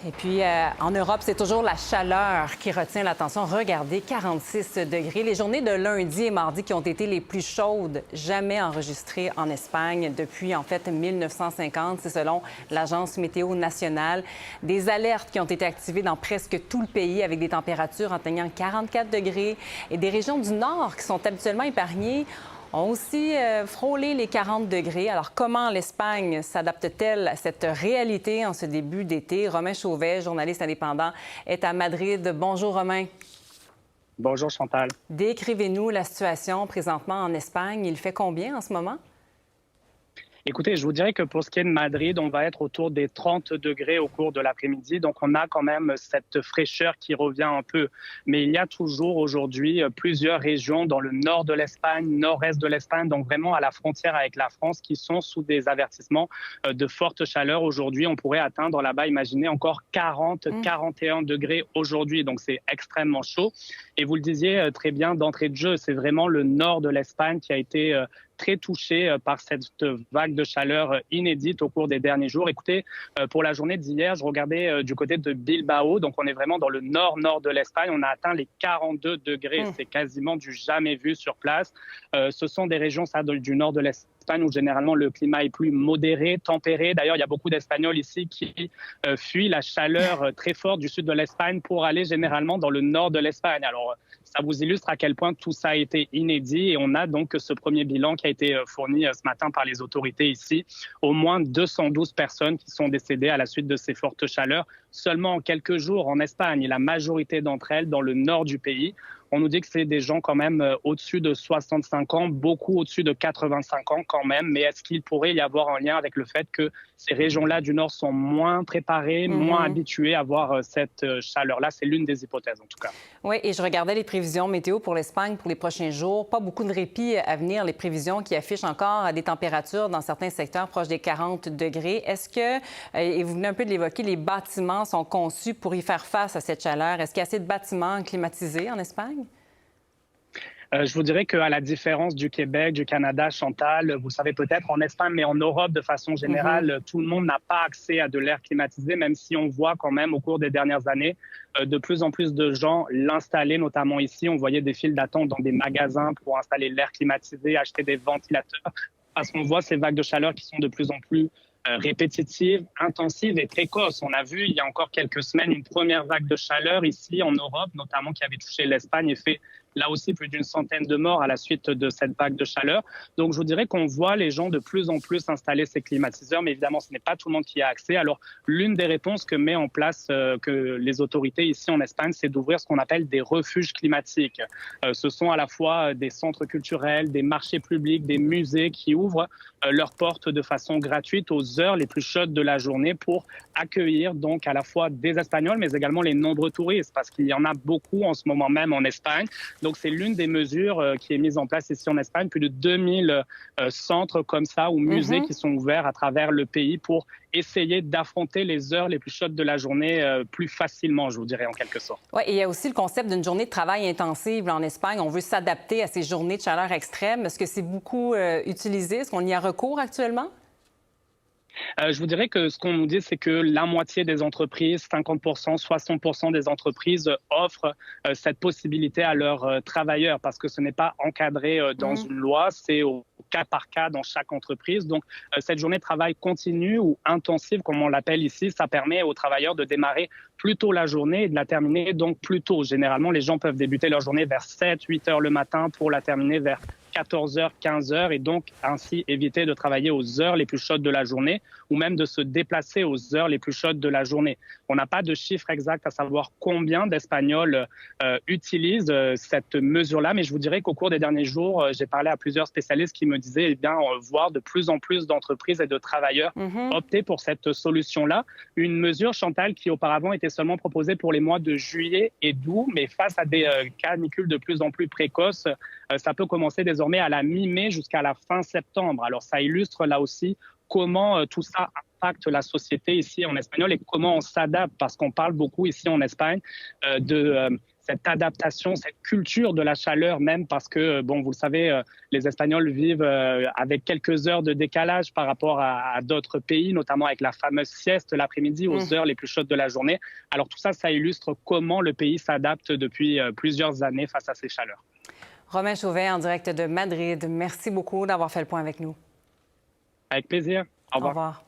Et puis, en Europe, c'est toujours la chaleur qui retient l'attention. Regardez, 46 degrés. Les journées de lundi et mardi qui ont été les plus chaudes jamais enregistrées en Espagne depuis, en fait, 1950. C'est selon l'Agence météo nationale. Des alertes qui ont été activées dans presque tout le pays avec des températures atteignant 44 degrés. Et des régions du nord qui sont habituellement épargnées ont aussi frôlé les 40 degrés. Alors, comment l'Espagne s'adapte-t-elle à cette réalité en ce début d'été? Romain Chauvet, journaliste indépendant, est à Madrid. Bonjour, Romain. Bonjour, Chantal. Décrivez-nous la situation présentement en Espagne. Il fait combien en ce moment? Écoutez, je vous dirais que pour ce qui est de Madrid, on va être autour des 30 degrés au cours de l'après-midi. Donc, on a quand même cette fraîcheur qui revient un peu. Mais il y a toujours aujourd'hui plusieurs régions dans le nord de l'Espagne, nord-est de l'Espagne, donc vraiment à la frontière avec la France, qui sont sous des avertissements de forte chaleur. Aujourd'hui, on pourrait atteindre là-bas, imaginez, encore 40, 41 degrés aujourd'hui. Donc, c'est extrêmement chaud. Et vous le disiez très bien d'entrée de jeu, c'est vraiment le nord de l'Espagne qui a été très touché par cette vague de chaleur inédite au cours des derniers jours. Écoutez, pour la journée d'hier, je regardais du côté de Bilbao, donc on est vraiment dans le nord-nord de l'Espagne. On a atteint les 42 degrés, c'est quasiment du jamais vu sur place. Ce sont des régions du nord de l'Espagne où généralement le climat est plus modéré, tempéré. D'ailleurs, il y a beaucoup d'Espagnols ici qui fuient la chaleur très forte du sud de l'Espagne pour aller généralement dans le nord de l'Espagne. Alors, ça vous illustre à quel point tout ça a été inédit et on a donc ce premier bilan qui a été fourni ce matin par les autorités ici. Au moins 212 personnes qui sont décédées à la suite de ces fortes chaleurs seulement en quelques jours en Espagne et la majorité d'entre elles dans le nord du pays. On nous dit que c'est des gens quand même au-dessus de 65 ans, beaucoup au-dessus de 85 ans quand même. Mais est-ce qu'il pourrait y avoir un lien avec le fait que ces régions-là du Nord sont moins préparées, moins habituées à voir cette chaleur-là? C'est l'une des hypothèses en tout cas. Oui, et je regardais les prévisions météo pour l'Espagne pour les prochains jours. Pas beaucoup de répit à venir. Les prévisions qui affichent encore des températures dans certains secteurs proches des 40 degrés. Est-ce que, et vous venez un peu de l'évoquer, les bâtiments sont conçus pour y faire face à cette chaleur? Est-ce qu'il y a assez de bâtiments climatisés en Espagne? Je vous dirais qu'à la différence du Québec, du Canada, Chantal, vous savez peut-être en Espagne, mais en Europe de façon générale, tout le monde n'a pas accès à de l'air climatisé, même si on voit quand même au cours des dernières années de plus en plus de gens l'installer, notamment ici. On voyait des files d'attente dans des magasins pour installer l'air climatisé, acheter des ventilateurs, parce qu'on voit ces vagues de chaleur qui sont de plus en plus répétitives, intensives et précoces. On a vu il y a encore quelques semaines une première vague de chaleur ici en Europe, notamment qui avait touché l'Espagne et fait là aussi plus d'une centaine de morts à la suite de cette vague de chaleur. Donc, je vous dirais qu'on voit les gens de plus en plus installer ces climatiseurs, mais évidemment, ce n'est pas tout le monde qui y a accès. Alors, l'une des réponses que met en place que les autorités ici en Espagne, c'est d'ouvrir ce qu'on appelle des refuges climatiques. Ce sont à la fois des centres culturels, des marchés publics, des musées qui ouvrent leurs portes de façon gratuite aux heures les plus chaudes de la journée pour accueillir donc à la fois des Espagnols, mais également les nombreux touristes, parce qu'il y en a beaucoup en ce moment même en Espagne. Donc, c'est l'une des mesures qui est mise en place ici en Espagne. Plus de 2000 centres comme ça ou musées qui sont ouverts à travers le pays pour essayer d'affronter les heures les plus chaudes de la journée plus facilement, je vous dirais, en quelque sorte. Oui, et il y a aussi le concept d'une journée de travail intensive en Espagne. On veut s'adapter à ces journées de chaleur extrême. Est-ce que c'est beaucoup utilisé? Est-ce qu'on y a recours actuellement? Je vous dirais que ce qu'on nous dit, c'est que la moitié des entreprises, 50%, 60% des entreprises offrent cette possibilité à leurs travailleurs parce que ce n'est pas encadré dans une loi, c'est au cas par cas dans chaque entreprise. Donc, cette journée de travail continue ou intensive, comme on l'appelle ici, ça permet aux travailleurs de démarrer plus tôt la journée et de la terminer donc plus tôt. Généralement, les gens peuvent débuter leur journée vers 7, 8 heures le matin pour la terminer vers 14h, 15h et donc ainsi éviter de travailler aux heures les plus chaudes de la journée ou même de se déplacer aux heures les plus chaudes de la journée. On n'a pas de chiffre exact à savoir combien d'Espagnols utilisent cette mesure-là, mais je vous dirais qu'au cours des derniers jours, j'ai parlé à plusieurs spécialistes qui me disaient voir de plus en plus d'entreprises et de travailleurs opter pour cette solution-là. Une mesure, Chantal, qui auparavant était seulement proposée pour les mois de juillet et d'août, mais face à des canicules de plus en plus précoces, ça peut commencer désormais à la mi-mai jusqu'à la fin septembre. Alors ça illustre là aussi comment tout ça impacte la société ici en espagnol et comment on s'adapte, parce qu'on parle beaucoup ici en Espagne de cette adaptation, cette culture de la chaleur même, parce que, bon, vous le savez, les Espagnols vivent avec quelques heures de décalage par rapport à d'autres pays, notamment avec la fameuse sieste l'après-midi aux heures les plus chaudes de la journée. Alors tout ça, ça illustre comment le pays s'adapte depuis plusieurs années face à ces chaleurs. Romain Chauvet, en direct de Madrid, merci beaucoup d'avoir fait le point avec nous. Avec plaisir. Au revoir. Au revoir.